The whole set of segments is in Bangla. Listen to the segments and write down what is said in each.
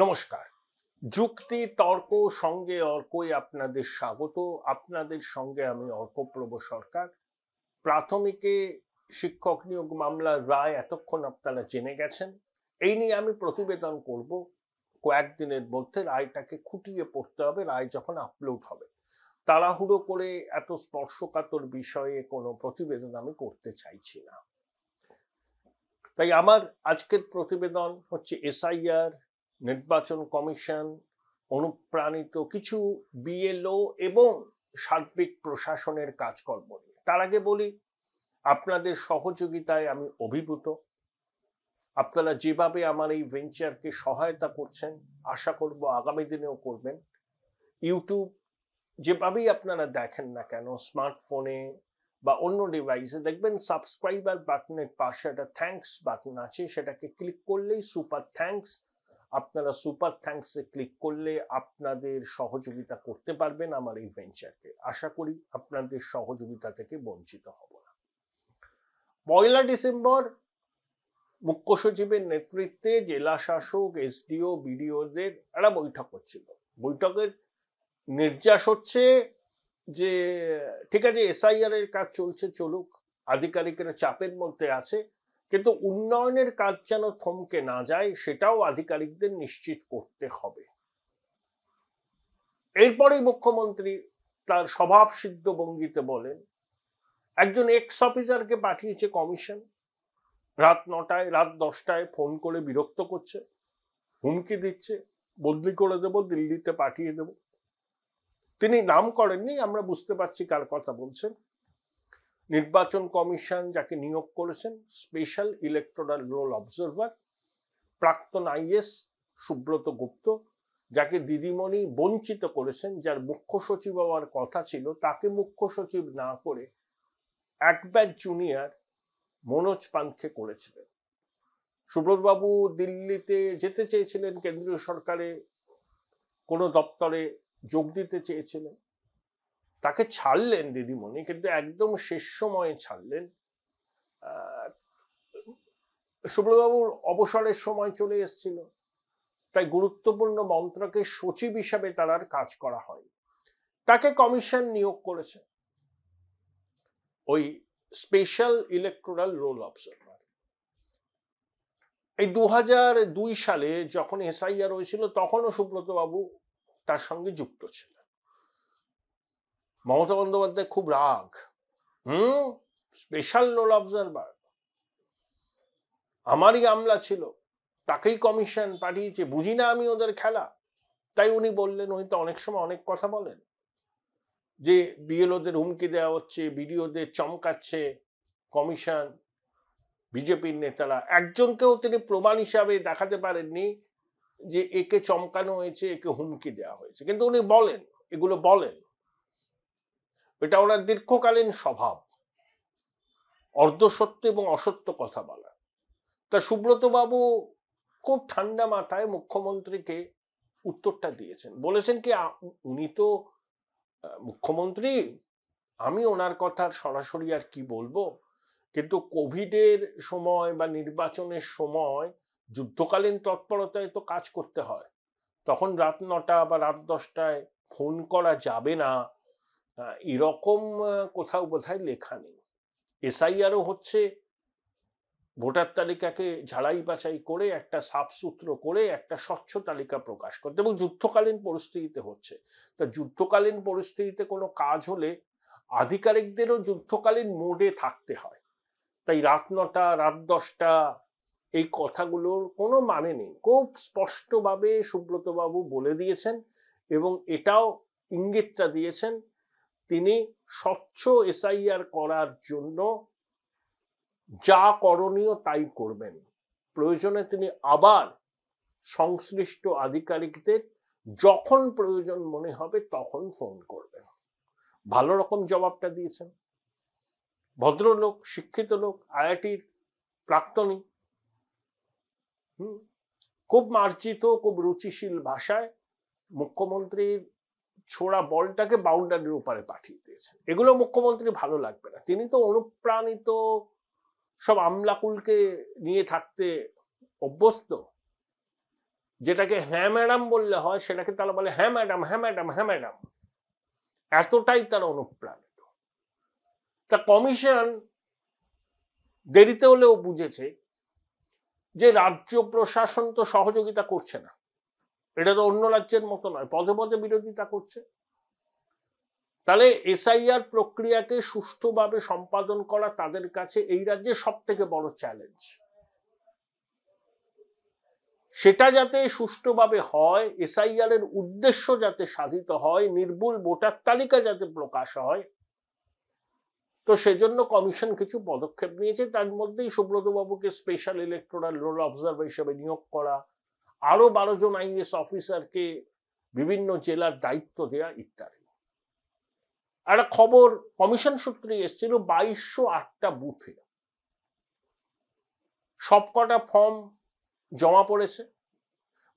নমস্কার। যুক্তি তর্ক সঙ্গে অর্কই আপনাদের স্বাগত। আপনাদের সঙ্গে আমি অর্কপ্রভ সরকার। প্রাথমিকে শিক্ষক নিয়োগ মামলার রায় এতক্ষণ আপনারা জেনে গেছেন। এই নিয়ে আমি প্রতিবেদন করব কয়েকদিনের মধ্যে। রায়টাকে খুঁটিয়ে পড়তে হবে রায় যখন আপলোড হবে। তাড়াহুড়ো করে এত স্পর্শকাতর বিষয়ে কোনো প্রতিবেদন আমি করতে চাইছি না। তাই আমার আজকের প্রতিবেদন হচ্ছে এসআইআর, নির্বাচন কমিশন, অনুপ্রাণিত কিছু বিএলও এবং সার্বিক প্রশাসনের কাজকর্ম নিয়ে। তার আগে বলি, আপনাদের সহযোগিতায় আমি অভিভূত। আপনারা যেভাবে আমার এই ভেঞ্চারকে সহায়তা করছেন, আশা করব আগামী দিনেও করবেন। ইউটিউব যেভাবেই আপনারা দেখেন না কেন, স্মার্টফোনে বা অন্য ডিভাইসে দেখবেন সাবস্ক্রাইবার বাটনের পাশে একটা থ্যাঙ্কস বাটন আছে, সেটাকে ক্লিক করলেই সুপার থ্যাঙ্কস। আপনারা সুপার থ্যাঙ্কসে ক্লিক করলে আপনাদের সহযোগিতা করতে পারবেন আমার এই ভেঞ্চারকে। আশা করি আপনাদের সহযোগিতা থেকে বঞ্চিত হব না। 1 ডিসেম্বর মুখ্য সচিবের নেতৃত্বে জেলা শাসক, এসডিও, বিডিওদের একটা বৈঠক হচ্ছিল। বৈঠকের নির্যাস হচ্ছে যে ঠিক আছে, এসআইআর এর কাজ চলছে, চলুক, আধিকারিকেরা চাপের মধ্যে আছে, কিন্তু উন্নয়নের কাজ যেন থমকে না যায় সেটাও আধিকারিকদের নিশ্চিত করতে হবে। এরপরেই মুখ্যমন্ত্রী তার স্বভাবসিদ্ধ ভঙ্গিতে বলেন, একজন এক্স অফিসারকে পাঠিয়েছে কমিশন, রাত 9টায় রাত 10টায় ফোন করে বিরক্ত করছে, হুমকি দিচ্ছে, বদলি করে দেব, দিল্লিতে পাঠিয়ে দেব। তিনি নাম করেননি, আমরা বুঝতে পারছি কার কথা বলছেন। নির্বাচন কমিশন যাকে নিয়োগ করেছেন স্পেশাল ইলেকটোরাল রোল অবজারভার, প্রাক্তন আইএস সুব্রত গুপ্ত, যাকে দিদিমণি বঞ্চিত করেছেন, যার মুখ্য সচিব হওয়ার কথা ছিল, তাকে মুখ্য সচিব না করে এক ব্যাচ জুনিয়র মনোজ পান্থকে করেছিলেন। সুব্রতবাবু দিল্লিতে যেতে চেয়েছিলেন, কেন্দ্রীয় সরকারে কোনো দপ্তরে যোগ দিতে চেয়েছিলেন, তাকে ছাড়লেন দিদিমণি, কিন্তু একদম শেষ সময়ে ছাড়লেন। সুব্রতবাবুর অবসরের সময় চলে এসেছিল, তাই গুরুত্বপূর্ণ মন্ত্রকের সচিব হিসাবে তার আর কাজ করা হয়। তাকে কমিশন নিয়োগ করেছে ওই স্পেশাল ইলেকটোরাল রোল অবজারভার। এই 2002 সালে যখন এসআইআর হয়েছিল তখনও সুব্রতবাবু তার সঙ্গে যুক্ত ছিলেন। মমতা বন্দ্যোপাধ্যায় খুব রাগ, স্পেশাল রোল অবজারভার, আমারই আমলা ছিল, তাকেই কমিশন পাঠিয়েছে, বুঝি না আমি ওদের খেলা। তাই উনি বললেন, উনি তো অনেক সময় অনেক কথা বলেন, যে বিএলওদের হুমকি দেওয়া হচ্ছে, বিডিওদের চমকাচ্ছে কমিশন, বিজেপির নেতারা। একজনকেও তিনি প্রমাণ হিসাবে দেখাতে পারেননি যে একে চমকানো হয়েছে, একে হুমকি দেওয়া হয়েছে, কিন্তু উনি বলেন, এগুলো বলেন। এটা ওনার দীর্ঘকালীন স্বভাব, অর্ধসত্য এবং অসত্য কথা বলা। তা সুব্রতবাবু খুব ঠান্ডা মাথায় মুখ্যমন্ত্রীকে উত্তরটা দিয়েছেন। বলেছেন কি, উনি তো মুখ্যমন্ত্রী, আমি ওনার কথা সরাসরি আর কি বলবো, কিন্তু কোভিডের সময় বা নির্বাচনের সময় যুদ্ধকালীন তৎপরতায় তো কাজ করতে হয়, তখন রাত 9টা বা রাত 10টায় ফোন করা যাবে না, এরকম কোথাও বোধহয় লেখা নেই। এসআইআরও হচ্ছে ভোটার তালিকাকে ঝাড়াই বাছাই করে একটা সাফসুত্র করে একটা স্বচ্ছ তালিকা প্রকাশ করতে, এবং যুদ্ধকালীন পরিস্থিতিতে হচ্ছে। তা যুদ্ধকালীন পরিস্থিতিতে কোনো কাজ হলে আধিকারিকদেরও যুদ্ধকালীন মোডে থাকতে হয়। তাই রাত 9টা রাত 10টা এই কথাগুলোর কোনো মানে নেই, খুব স্পষ্টভাবে সুব্রতবাবু বলে দিয়েছেন, এবং এটাও ইঙ্গিতটা দিয়েছেন তিনি স্বচ্ছ এসআইআর করার জন্য যা করণীয় তাই করবেন। প্রয়োজনে তিনি আবার সংশ্লিষ্ট আধিকারিকদের যখন প্রয়োজন মনে হবে তখন ফোন করবেন। ভালো রকম জবাবটা দিয়েছেন। ভদ্রলোক, শিক্ষিত লোক, আইআইটির প্রাক্তনী, খুব মার্জিত, খুব রুচিশীল ভাষায় মুখ্যমন্ত্রীর ছোড়া বলটাকে বাউন্ডারির উপরে পাঠিয়ে দিয়েছেন। এগুলো মুখ্যমন্ত্রী ভালো লাগবে না, তিনি তো অনুপ্রাণিত সব আমলাকুলকে নিয়ে থাকতে অভ্যস্ত। যেটাকে হ্যাঁ ম্যাডাম বললে হয় সেটাকে তারা বলে হ্যাঁ ম্যাডাম, হ্যাঁ ম্যাডাম, হ্যাঁ ম্যাডাম। এতটাই তারা অনুপ্রাণিত। তা কমিশন দেরিতে হলেও বুঝেছে যে রাজ্য প্রশাসন তো সহযোগিতা করছে না, এটা তো অন্য রাজ্যের মতো নয়, পদে পদে বিরোধিতা করছে। তাহলে এসআইআর প্রক্রিয়াকে সুষ্ঠুভাবে সম্পাদন করা তাদের কাছে এই রাজ্যে সব থেকে বড় চ্যালেঞ্জ। সেটা যাতে সুষ্ঠুভাবে হয়, এসআইআর এর উদ্দেশ্য যাতে সাধিত হয়, নির্ভুল ভোটার তালিকা যাতে প্রকাশ হয়, তো সেজন্য কমিশন কিছু পদক্ষেপ নিয়েছে। তার মধ্যেই সুব্রত বাবুকে স্পেশাল ইলেকটোরাল রোল অবজারভার হিসেবে নিয়োগ করা, আরো 12 জন আইএএস অফিসারকে বিভিন্ন জেলার দায়িত্ব দেওয়া ইত্যাদি। একটা খবর কমিশন সূত্রে এসেছিল 2208টা বুথে সবকটা ফর্ম জমা পড়েছে।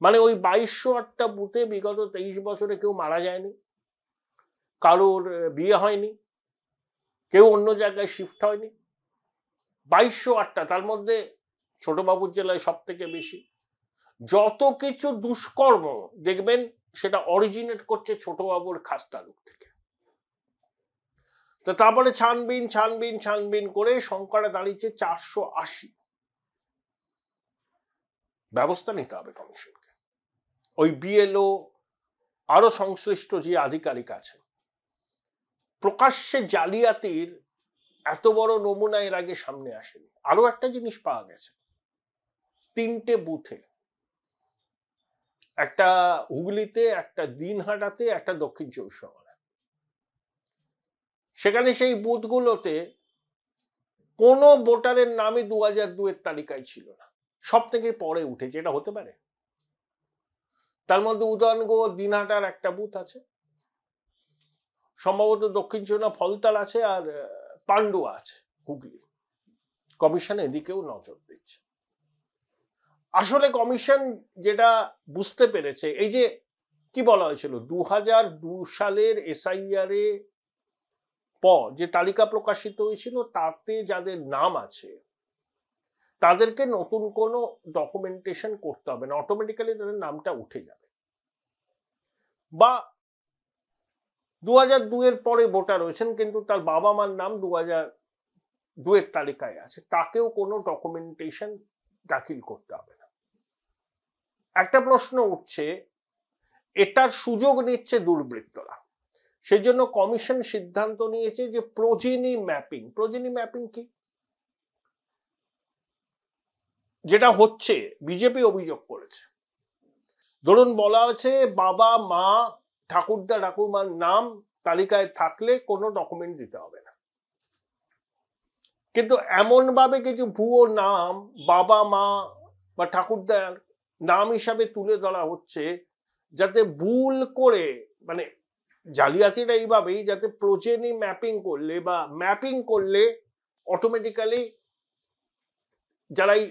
মানে ওই 2208টা বুথে বিগত 23 বছরে কেউ মারা যায়নি, কারোর বিয়ে হয়নি, কেউ অন্য জায়গায় শিফট হয়নি। 2208টা, তার মধ্যে ছোটবাবুর জেলায় সব থেকে বেশি। যত কিছু দুষ্কর্ম দেখবেন সেটা অরিজিনেট করছে ছোটবাবুর খাস তালুক থেকে। তো তারপরে ছানবিন ছানবিন ছানবিন করে সংখ্যাটা দাঁড়িয়েছে 480। ব্যবস্থা নিতে হবে কমিশনকে। ওই বিএলও আরো সংশ্লিষ্ট যে আধিকারিক আছে, প্রকাশ্যে জালিয়াতির এত বড় নমুনা এর আগে সামনে আসেনি। আরো একটা জিনিস পাওয়া গেছে, 3টে বুথে, একটা হুগলিতে, একটা দিনহাটাতে, একটা দক্ষিণ 24 পরগনায়। সেখানে সেই বুথগুলোতে কোনো ভোটারের নামই 2002-এর তালিকায় ছিল না, সব থেকে পরে উঠেছে। এটা হতে পারে? তার মধ্যে উদয়নগো দিনহাটার একটা বুথ আছে, সম্ভবত দক্ষিণ 24 ফলতাল আছে, আর পান্ডুয়া আছে হুগলি। কমিশন এদিকেও নজর দিচ্ছে। আসলে কমিশন যেটা বুঝতে পেরেছে, এই যে কি বলা হয়েছিল 2002 সালের এসআইআর এ পর যে তালিকা প্রকাশিত হয়েছিল, তাতে যাদের নাম আছে তাদেরকে নতুন কোনো ডকুমেন্টেশন করতে হবে না, অটোমেটিক্যালি তাদের নামটা উঠে যাবে। বা 2002-এর পরে ভোটার রয়েছেন কিন্তু তার বাবা মার নাম 2002-এর তালিকায় আছে, তাকেও কোনো ডকুমেন্টেশন দাখিল করতে হবে না। একটা প্রশ্ন উঠছে, এটার সুযোগ নিচ্ছে দুর্বৃত্তরা। সেই জন্য কমিশন সিদ্ধান্ত নিয়েছে যে প্রোজেনি ম্যাপিং। প্রোজেনি ম্যাপিং কি? যেটা হচ্ছে, বিজেপি অভিযোগ করেছে, ধরুন বলা হচ্ছে বাবা মা ঠাকুরদা ঠাকুরমার নাম তালিকায় থাকলে কোনো ডকুমেন্ট দিতে হবে না, কিন্তু এমন ভাবে কিছু ভুয়ো নাম বাবা মা বা ঠাকুরদার নাম হিসাবে তুলে ধরা হচ্ছে যাতে ভুল করে, মানে জালিয়াতিটা এইভাবেই, যাতে প্রোজেনি ম্যাপিং করলে বা ম্যাপিং করলে অটোমেটিক্যালি যারাই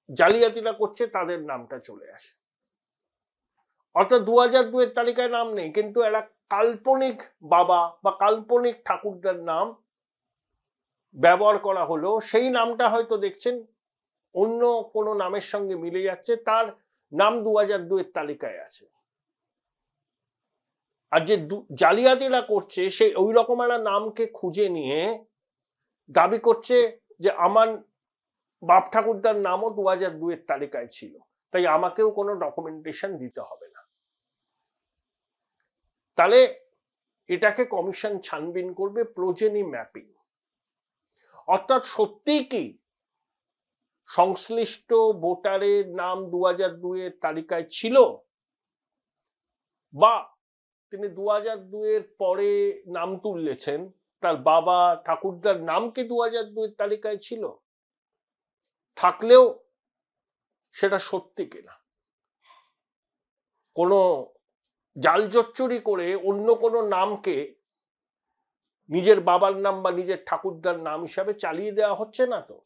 জালিয়াতিটা করছে তাদের নামটা চলে আসে। অর্থাৎ 2002-এর তালিকায় নাম নেই, কিন্তু একটা কাল্পনিক বাবা বা কাল্পনিক ঠাকুরদার নাম ব্যবহার করা হলো। সেই নামটা হয়তো দেখছেন অন্য কোনো নামের সঙ্গে মিলে যাচ্ছে, তার নাম 2002-এর তালিকায় আছে। আর যে জালিয়াতিরা করছে সেই ওই রকম একটা নামকে খুঁজে নিয়ে দাবি করছে যে আমার বাপ ঠাকুরদার নামও 2002-এর তালিকায় ছিল, তাই আমাকেও কোনো ডকুমেন্টেশন দিতে হবে না। তাহলে এটাকে কমিশন ছানবিন করবে প্রোজেনি ম্যাপিং। অর্থাৎ সত্যি কি সংশ্লিষ্ট ভোটারের নাম 2002-এর তালিকায় ছিল, বা তিনি 2002-এর পরে নাম তুললেছেন, তার বাবা ঠাকুরদার নাম কি 2002-এর তালিকায় ছিল, থাকলেও সেটা সত্যি কিনা, কোনো জাল জচ্চুরি করে অন্য কোনো নামকে নিজের বাবার নাম বা নিজের ঠাকুরদার নাম হিসাবে চালিয়ে দেওয়া হচ্ছে না তো।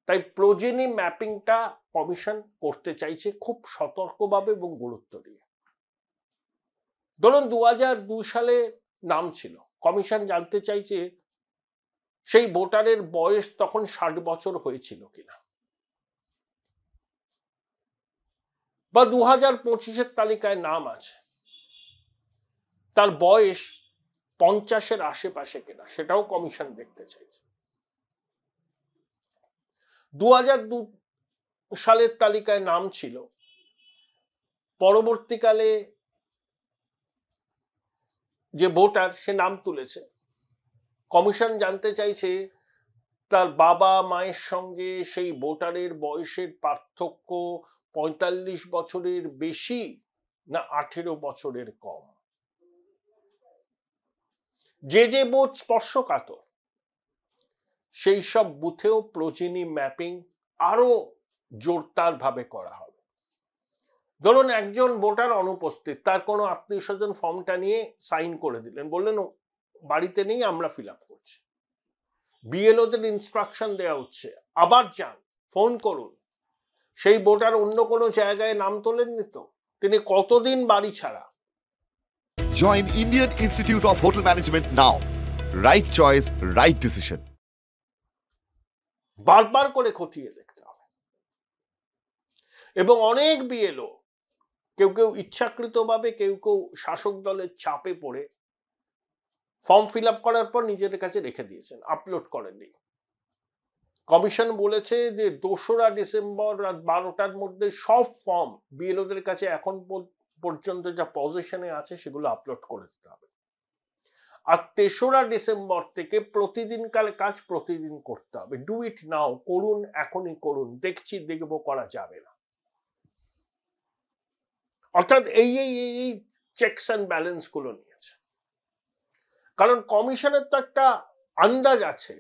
তাই প্রোজেনি ম্যাপিংটা কমিশন করতে চাইছে খুব সতর্কভাবে এবং গুরুত্ব দিয়ে। ধরুন 2002 সালে নাম ছিল, কমিশন জানতে চাইছে সেই ভোটারের বয়স তখন 60 বছর হয়েছিল কিনা। বা 2025-এর তালিকায় নাম আছে, তার বয়স 50-এর আশেপাশে কিনা সেটাও কমিশন দেখতে চাইছে। 2002 সালের তালিকায় নাম ছিল, পরবর্তীকালে যে ভোটার সে নাম তুলেছে, কমিশন জানতে চাইছে তার বাবা মায়ের সঙ্গে সেই ভোটারের বয়সের পার্থক্য 45 বছরের বেশি না 18 বছরের কম। যে যে বুথ স্পর্শকাতর সেই সব বুথেও প্রোজেনি ম্যাপিং আরো জোরদার ভাবে করা হবে। ধরুন একজন ভোটার অনুপস্থিত, তার কোনো আত্মীয় স্বজন ফর্মটা নিয়ে সাইন করে দিলেন, বললেন বাড়িতে নেই, আমরা ফিল আপ করছি। বিএলওদের ইনস্ট্রাকশন দেওয়া হচ্ছে, আবার যান, ফোন করুন। সেই ভোটার অন্য কোনো জায়গায় নাম তোলেননি তো, তিনি কতদিন বাড়ি ছাড়া। Join Indian Institute of Hotel Management now. Right choice, right decision. বারবার করে খতিয়ে দেখতে হবে। এবং অনেক বিএলও, কেউ কেউ ইচ্ছাকৃতভাবে, কেউ কেউ শাসক দলের চাপে পড়ে ফর্ম ফিল আপ করার পর নিজেদের কাছে রেখে দিয়েছেন, আপলোড করেননি। কমিশন বলেছে যে 2রা ডিসেম্বর রাত 12টার মধ্যে সব ফর্ম বিএলওদের কাছে এখন পর্যন্ত যা পজিশনে আছে সেগুলো আপলোড করে দিতে হবে। আর 3রা ডিসেম্বর থেকে প্রতিদিনকার কাজ প্রতিদিন করতে হবে। ডু ইট নাও, করুন, এখনই করুন, দেখছি দেখবো করা যাবে না। অর্থাৎ এই চেকস অ্যান্ড ব্যালেন্স গুলো নিয়েছে। কারণ কমিশনের তো একটা আন্দাজ আছে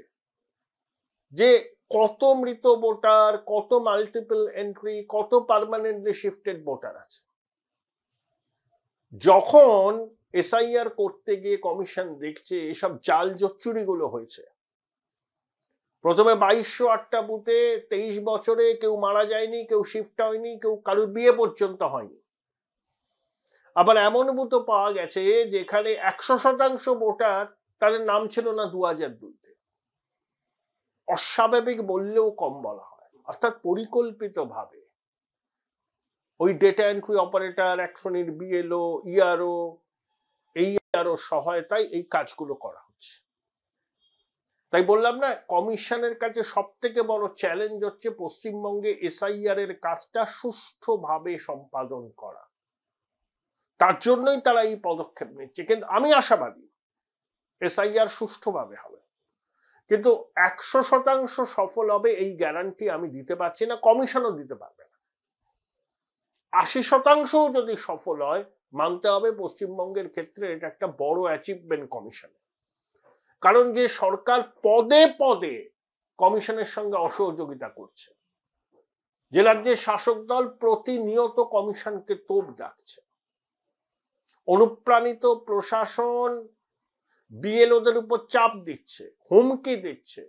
যে কত মৃত ভোটার, কত মাল্টিপল এন্ট্রি, কত পার্মানেন্টলি শিফটেড ভোটার আছে। যখন এসআইআর করতে গিয়ে কমিশন দেখছে এসব জাল জচ্চুরি গুলো হয়েছে, প্রথমে 2208টা বুথে 23 বছরে কেউ মারা যায়নি, কেউ শিফট হয়নি, কেউ কারোর বিয়ে পর্যন্ত হয়নি। আবার এমন বুথও পাওয়া গেছে যেখানে 100% ভোটার তাদের নাম ছিল না 2002-তে। অস্বাভাবিক বললেও কম বলা হয়। অর্থাৎ পরিকল্পিতভাবে ওই ডেটা এন্ট্রি অপারেটর, এক শ্রেণীর বিএলও, ইআরও, এই আরো সহায়তায় এই কাজগুলো করা হচ্ছে। তাই বললাম না, কমিশনের কাছে সব থেকে বড় চ্যালেঞ্জ হচ্ছে পশ্চিমবঙ্গে এসআইআর এর কাজটা সুষ্ঠুভাবে সম্পাদন করা। তার জন্যই তারা এই পদক্ষেপ নিচ্ছে। কিন্তু আমি আশাবাদী এসআইআর সুষ্ঠুভাবে হবে, কিন্তু 100% সফল হবে এই গ্যারান্টি আমি দিতে পারছি না, কমিশনও দিতে পারবে না। 80% যদি সফল হয়, মানতে হবে পশ্চিমবঙ্গের ক্ষেত্রে এটা একটা বড় অ্যাচিভমেন্ট কমিশনের। কারণ যে সরকার পদে পদে কমিশনের সঙ্গে অসহযোগিতা করছে, যে রাজ্যের শাসক দল প্রতিনিয়ত কমিশনকে তোপ ডাকছে, অনুপ্রাণিত প্রশাসন বিএলওদের উপর চাপ দিচ্ছে, হুমকি দিচ্ছে,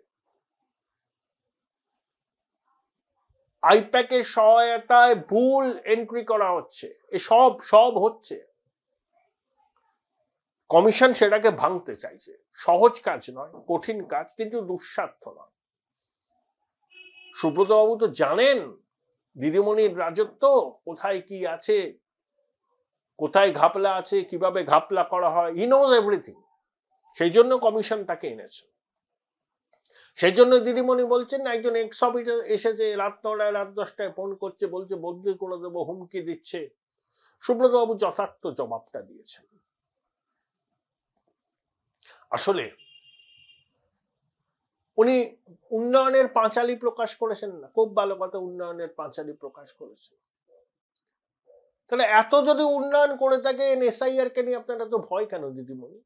আইপ্যাকের সহায়তায় ভুল এন্ট্রি করা হচ্ছে, সব হচ্ছে। কমিশন সেটাকে ভাঙতে চাইছে। সহজ কাজ নয়, কঠিন কাজ, কিন্তু দুঃসাধ্য নয়। সুব্রত বাবু তো জানেন দিদিমণির রাজত্ব কোথায় কি আছে, কোথায় ঘাপলা আছে, কিভাবে ঘাপলা করা হয়। He knows everything. সেই জন্য কমিশন তাকে এনেছে। সেই জন্য দিদিমণি বলছেন একজন এক্স অফিসার এসেছে রাত 9টায়, রাত 10টায় ফোন করছে, বলছে বদলি করে দেবো, হুমকি দিচ্ছে। সুব্রত বাবু যথার্থ জবাবটা দিয়েছেন। আসলে উনি উন্নয়নের পাঁচালী প্রকাশ করেছেন না, খুব ভালো কথা, উন্নয়নের পাঁচালী প্রকাশ করেছেন। তাহলে এত যদি উন্নয়ন করে থাকেন, এসআইআর কে নিয়ে আপনারা তো ভয় কেন দিদিমণি?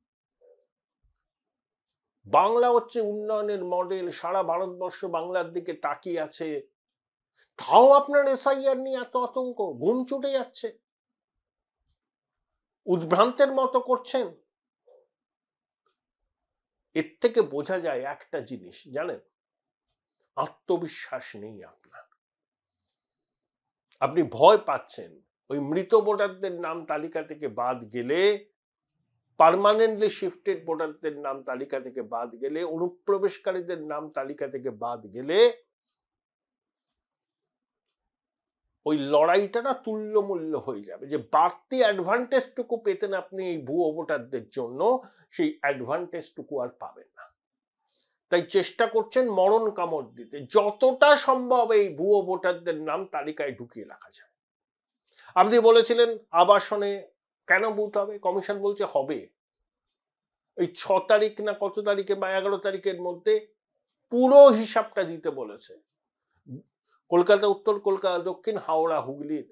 বাংলা হচ্ছে উন্নয়নের মডেল, সারা ভারতবর্ষ বাংলার দিকে তাকিয়ে আছে, তাও আপনার এসআইআর নিয়ে এত আতঙ্ক, ঘুম ছুটে যাচ্ছে, উদ্ভ্রান্তের মতো করছেন। এর থেকে বোঝা যায় একটা জিনিস, জানেন, আত্মবিশ্বাস নেই আপনার। আপনি ভয় পাচ্ছেন ওই মৃত ভোটারদের নাম তালিকা থেকে বাদ গেলে, পার্মানেন্টলি শিফটেড ভোটারদের নাম তালিকা থেকে বাদ গেলে, অনুপ্রবেশকারীদের নাম তালিকা থেকে বাদ গেলে ওই লড়াইটা না তুল্যমূল্য হয়ে যাবে, যে বাড়তি অ্যাডভান্টেজটুকু পেতেন আপনি এই ভুয়ো ভোটারদের জন্য, সেই অ্যাডভান্টেজটুকু আর পাবেন না। তাই চেষ্টা করছেন মরণ কামড় দিতে, যতটা সম্ভব এই ভুয়ো ভোটারদের নাম তালিকায় ঢুকিয়ে রাখা যায়। আপনি বলেছিলেন আবাসনে কেন বুথ হবে, কমিশন বলছে হবে। এই 6 তারিখ না কত তারিখে বা 11 তারিখের মধ্যে পুরো হিসাবটা দিতে বলেছে কলকাতা উত্তর, কলকাতা দক্ষিণ, হাওড়া, হুগলির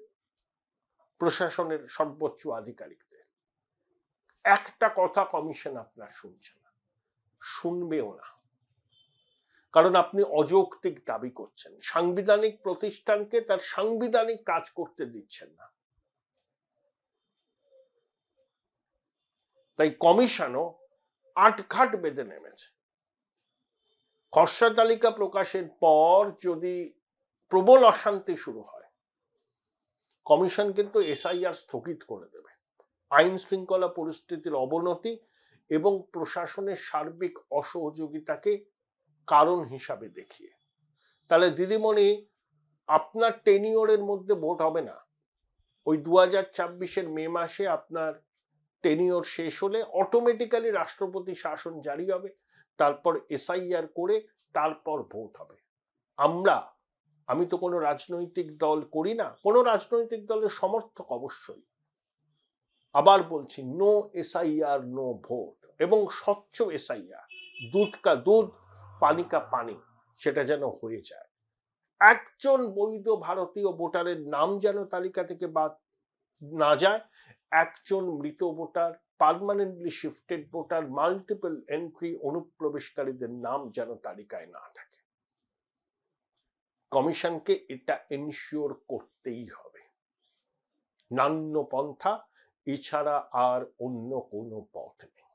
প্রশাসনের সর্বোচ্চ আধিকারিকদের। একটা কথা কমিশন আপনার শুনছে না, শুনবেও না, কারণ আপনি অযৌক্তিক দাবি করছেন, সাংবিধানিক প্রতিষ্ঠানকে তার সাংবিধানিক কাজ করতে দিচ্ছেন না। তাই কমিশনও আটঘাট বেঁধে নেমেছে। খসড়া তালিকা প্রকাশের পর যদি প্রবল অশান্তি শুরু হয়, কমিশন কিন্তু এসআইআর স্থগিত করে দেবে, আইন শৃঙ্খলা পরিস্থিতির অবনতি এবং প্রশাসনের সার্বিক অসহযোগিতাকে কারণ হিসাবে দেখিয়ে। তাহলে দিদিমণি, আপনার টেনিওরের মধ্যে ভোট হবে না। ওই 2026-এর মে মাসে আপনার টেনিওর শেষ হলে অটোমেটিক্যালি রাষ্ট্রপতি শাসন জারি হবে, তারপর এসআইআর করে তারপর ভোট হবে। আমি তো কোনো রাজনৈতিক দল করি না, কোনো রাজনৈতিক দলের সমর্থক অবশ্যই। আবার বলছি, নো এসআইআর নো ভোট, এবং স্বচ্ছ এসআইআর, দুধ কা দুধ পানি কা পানি, সেটা যেন হয়ে যায়। একজন বৈধ ভারতীয় ভোটারের নাম যেন তালিকা থেকে বাদ না যায়, একজন মৃত voter, permanently shifted voter, multiple entry অনুপ্রবেশকারীদের নাম যেন তালিকায় না থাকে। কমিশনকে এটা এনশিওর করতেই হবে, নান্য পন্থা এছাড়া আর অন্য কোনো পথ নেই।